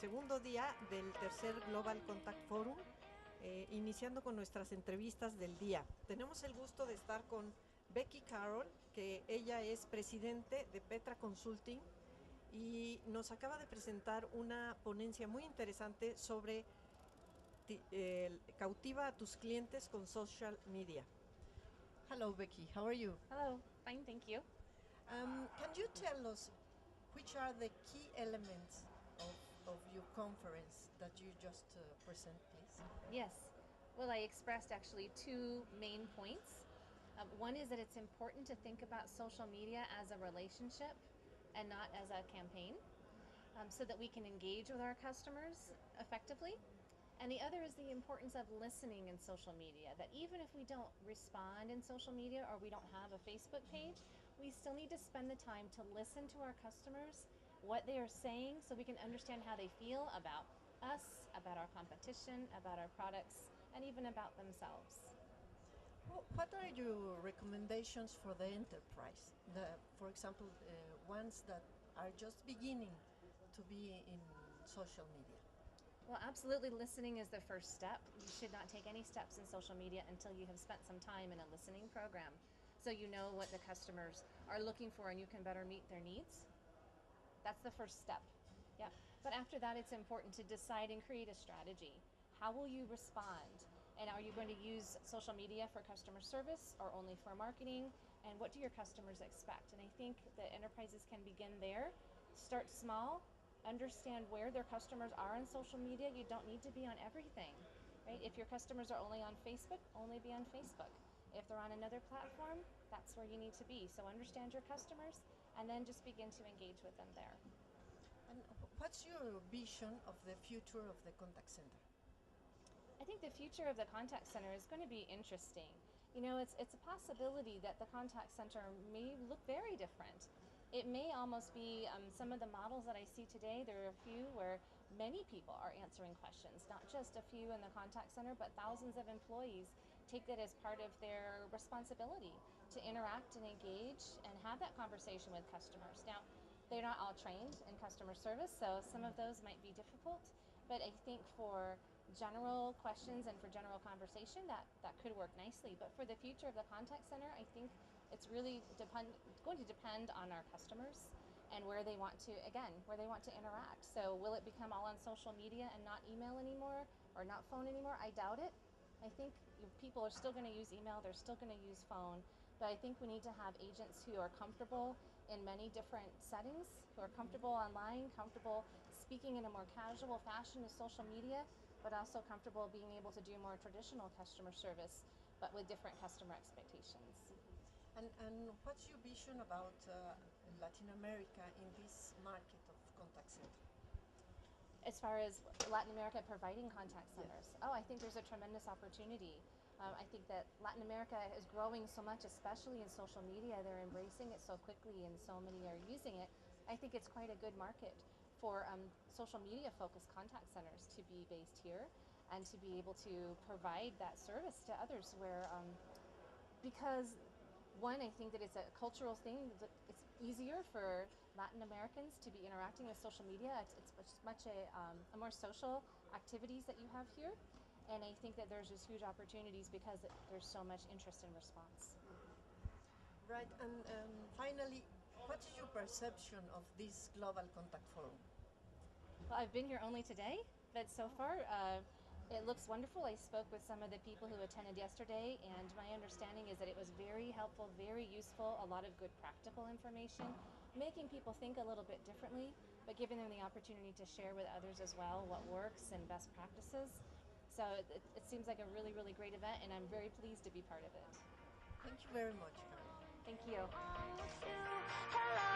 segundo día del tercer Global Contact Forum, iniciando con nuestras entrevistas del día. Tenemos el gusto de estar con Becky Carroll, que ella es presidente de Petra Consulting y nos acaba de presentar una ponencia muy interesante sobre cautiva a tus clientes con social media. Hello, Becky. How are you? Hello. Fine, thank you. Can you tell us which are the key elements of your conference that you just present, please? Yes. Well, I expressed actually two main points. One is that it's important to think about social media as a relationship and not as a campaign, so that we can engage with our customers effectively. And the other is the importance of listening in social media, that even if we don't respond in social media or we don't have a Facebook page, we still need to spend the time to listen to our customers, what they are saying, so we can understand how they feel about us, about our competition, about our products, and even about themselves. What are your recommendations for the enterprise? For example, ones that are just beginning to be in social media. Well, absolutely, listening is the first step. You should not take any steps in social media until you have spent some time in a listening program, so you know what the customers are looking for and you can better meet their needs. That's the first step. Yeah. But after that, it's important to decide and create a strategy. How will you respond? And are you going to use social media for customer service or only for marketing? And what do your customers expect? And I think that enterprises can begin there. Start small. Understand where their customers are on social media. You don't need to be on everything, right? If your customers are only on Facebook, only be on Facebook. If they're on another platform, that's where you need to be. So understand your customers and then just begin to engage with them there. And what's your vision of the future of the contact center? I think the future of the contact center is going to be interesting. You know, it's a possibility that the contact center may look very different. It may almost be some of the models that I see today. There are a few where many people are answering questions, not just a few in the contact center, but thousands of employees take that as part of their responsibility to interact and engage and have that conversation with customers. Now, they're not all trained in customer service, so some of those might be difficult, but I think for general questions and for general conversation, that could work nicely. But for the future of the contact center, I think it's really going to depend on our customers and where they want to interact. So will it become all on social media and not email anymore or not phone anymore? I doubt it. I think people are still going to use email, they're still going to use phone, but I think we need to have agents who are comfortable in many different settings, who are comfortable online, comfortable speaking in a more casual fashion to social media, but also comfortable being able to do more traditional customer service, but with different customer expectations. And what's your vision about Latin America in this market of contact center? As far as Latin America providing contact centers, Yes. I think there's a tremendous opportunity. I think that Latin America is growing so much, especially in social media. They're embracing it so quickly and so many are using it. I think it's quite a good market for social media focused contact centers to be based here and to be able to provide that service to others because one, I think that it's a cultural thing. It's easier for Latin Americans to be interacting with social media. It's much a more social activities that you have here. And I think that there's just huge opportunities because there's so much interest and response. Right, and finally, what is your perception of this Global Contact Forum? Well, I've been here only today, but so far it looks wonderful. I spoke with some of the people who attended yesterday, and my understanding is that it was very helpful, very useful, a lot of good practical information, making people think a little bit differently, but giving them the opportunity to share with others as well what works and best practices. So it seems like a really, really great event, and I'm very pleased to be part of it. Thank you very much, Carol. Thank you. Hello.